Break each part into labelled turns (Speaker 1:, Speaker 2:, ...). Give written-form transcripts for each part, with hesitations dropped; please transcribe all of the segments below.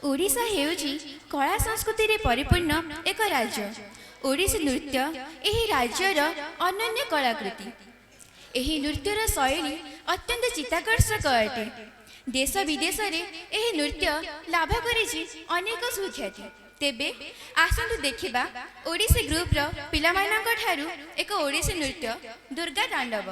Speaker 1: ओडिशा हेउची कला संस्कृति रे परिपूर्ण एक राज्य। ओडिसी नृत्य एही राज्यर अनन्य कलाकृति। एही नृत्यर शैली अत्यंत चित्ताकर्षक अटे। देश विदेश रे एही नृत्य लाभ करिछि अनेक सुख्याति। तेबे आसंतु देखिबा ओडिसी ग्रुप रो पिलामानक ठारू एक ओडिसी नृत्य दुर्गा तांडव।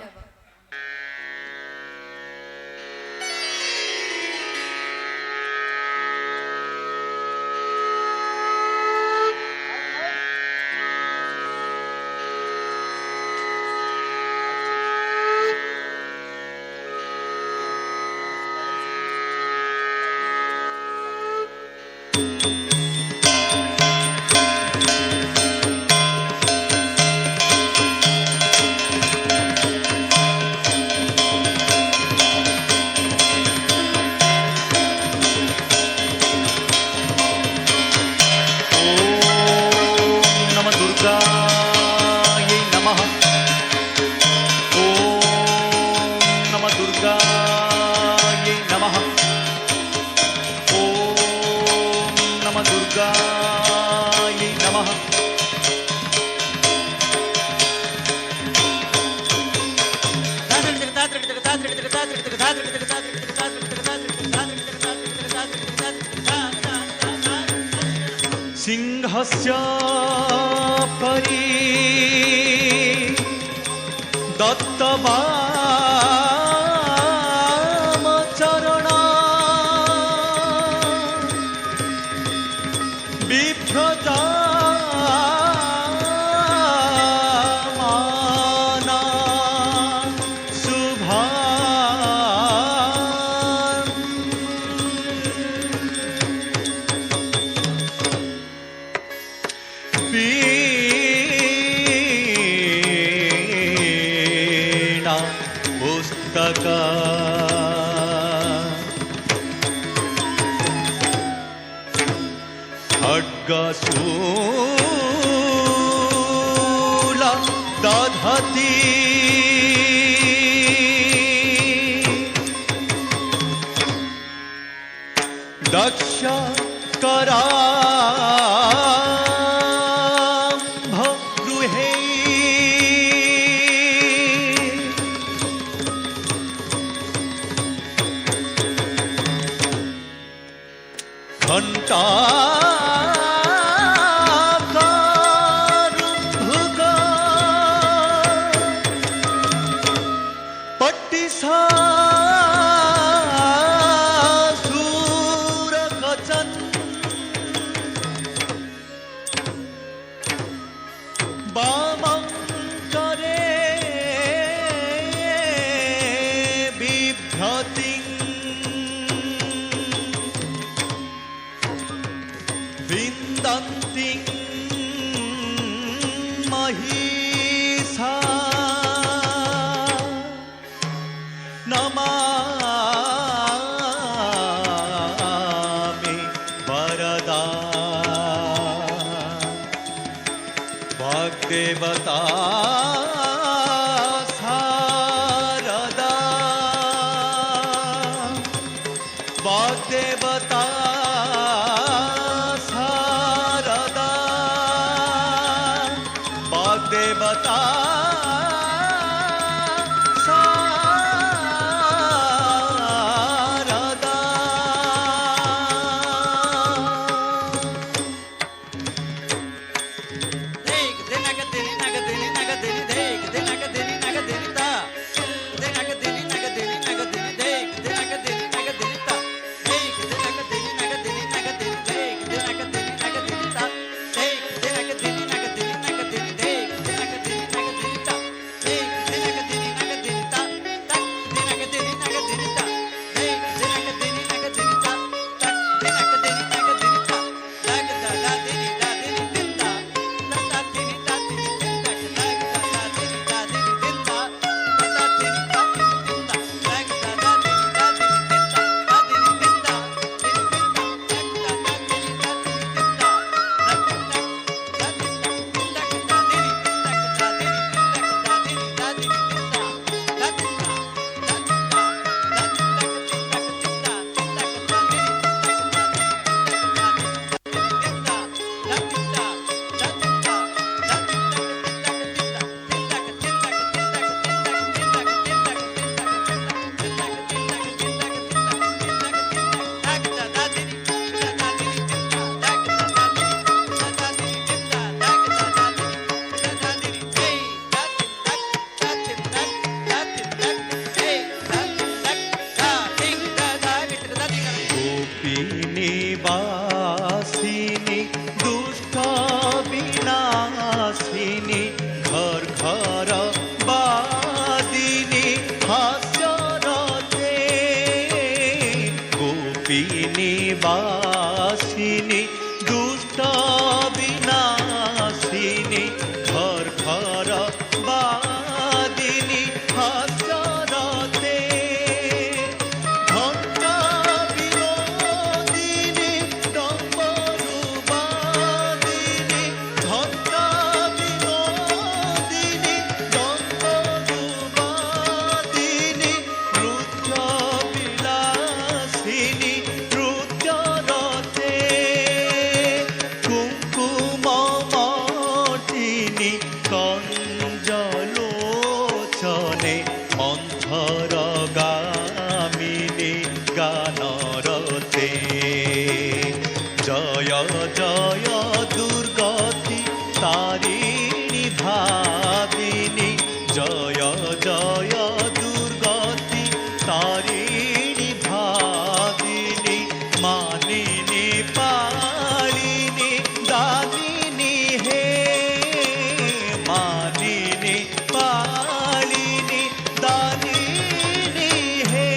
Speaker 2: सिंहस्य परि दत्तवामचरण बिभ्रता माना शुभा पुस्तका खड्गशूल दधति दक्ष कराम्भ गृहे घंटा विन्दन्तिं महिषा नमामि वरदा वाग्देवता शारदा वाग्देवता देवता शारदा निवासिनी दुष्ट विनाशिनी घर घर बादिनी हास्यरते गोपिनी वासिनी दुष्ट विनाशिनी घर घर बादिनी हास्यरते ঘণ্টা বিনোদিনী ডম্বরুবাদিনী ঘণ্টা বিনোদিনী ডম্বরুবাদিনী নৃত্য বিলাসিনী নৃত্যরতে কুঙ্কুমমর্দিনী কঞ্জলোচনে মন্থর গামিনী গানরতে জয় জয় দুর্গতি তারিণী ভাবিনী জয় জয় দুর্গতি তারিণী ভাবিনী মানিনী পালিনী দামিনী হে মানিনী পালিনী দামিনী হে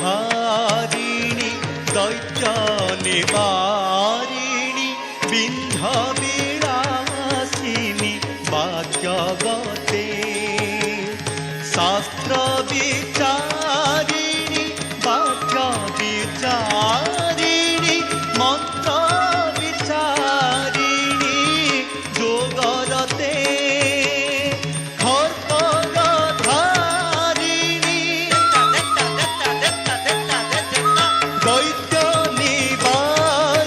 Speaker 2: ধারিণী দৈত্য নিবারিণী বিন্ধ বিলাসিনী বাক্যগতে শাস্ত্র বিচারিণী বাক্য বিচারিণী মন্ত্র বিচারিণী যোগরতে দৈত্য নিবারিণী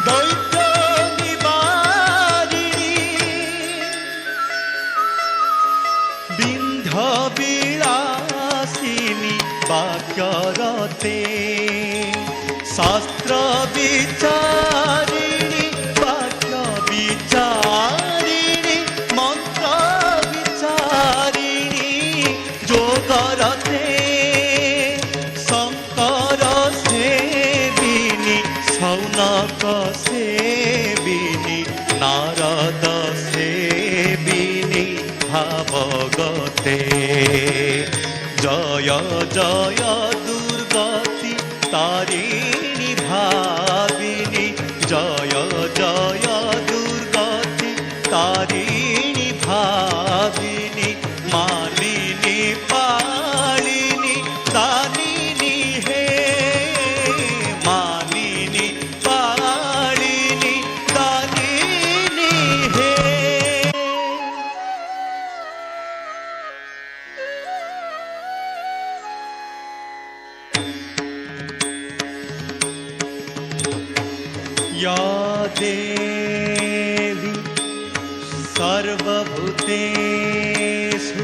Speaker 2: দৈত্য নিবারিণী বিন্ধ বিলাসিনী বাক্যরতে শাস্ত্র বিচারিণী বাক্য বিচারিণী মন্ত্র বিচারিণী যোগরতে শঙ্কর সেবিনী সৌনক সেবিনী নারদ সেবিনী ভাবগতে জয় জয় দুর্গতি তারিণী ভাবিনী জয় জয় দুর্গতি তারিণী ভাবিনী মানিনী পালিনী দানিনী হে মানিনী পালিনী দানিনী হে या देवी सर्वभूतेषु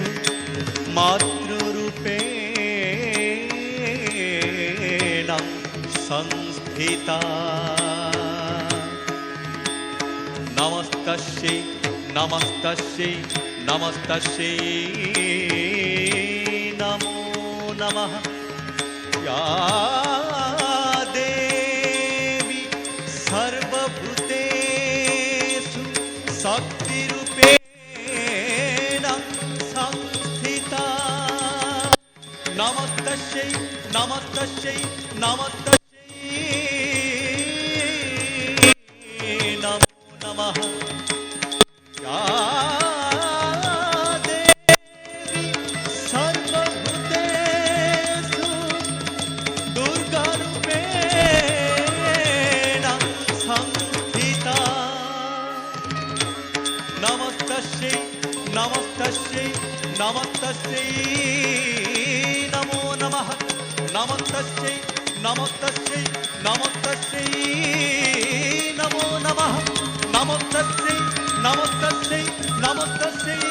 Speaker 2: मातृरूपेण संस्थिता नमस्तस्यै नमस्तस्यै नमस्तस्यै नमो नमः या देवी सर्वभूतेषु शक्तिरूपेण संस्थिता नमस्तस्यै नमस्तस्यै नमस्तस्यै नमो नमः या देवी सर्वभूतेषु নমস্তস্যৈ নমস্তস্যৈ নমস্তস্যৈ নমো নমঃ নমস্তস্যৈ নমস্তস্যৈ নমস্তস্যৈ